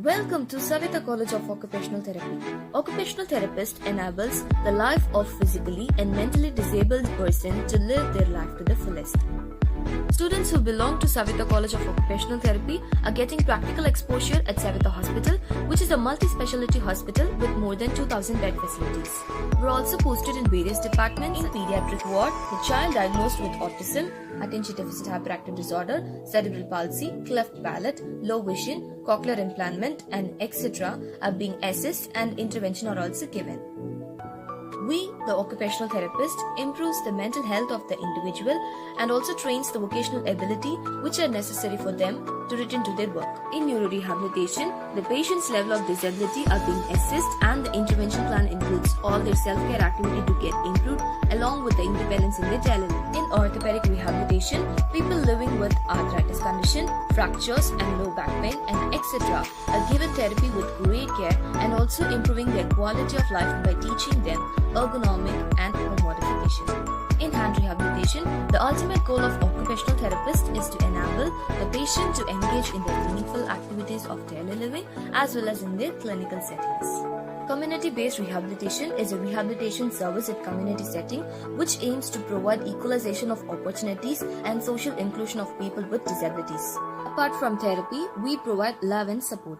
Welcome to Saveetha College of Occupational Therapy. Occupational therapist enables the life of physically and mentally disabled person to live their life to the fullest. Students who belong to Saveetha College of Occupational Therapy are getting practical exposure at Saveetha Hospital, which is a multi-specialty hospital with more than 2,000 bed facilities. We're also posted in various departments in pediatric ward, the child diagnosed with autism, attention deficit hyperactive disorder, cerebral palsy, cleft palate, low vision, cochlear implantment, and etc. are being assessed and intervention are also given. We, the occupational therapist, improves the mental health of the individual and also trains the vocational ability which are necessary for them to return to their work. In neurorehabilitation, the patient's level of disability are being assessed and the intervention plan includes all their self-care activity to get improved along with the independence in their daily life. In orthopedic rehabilitation, people living with arthritis condition, fractures and low back pain and etc. are given therapy with great care and also improving their quality of life by teaching them ergonomic and home modification. In hand rehabilitation, the ultimate goal of occupational therapist is to enable the patient to engage in the meaningful activities of daily living as well as in their clinical settings. Community-based rehabilitation is a rehabilitation service at community setting which aims to provide equalization of opportunities and social inclusion of people with disabilities. Apart from therapy, we provide love and support.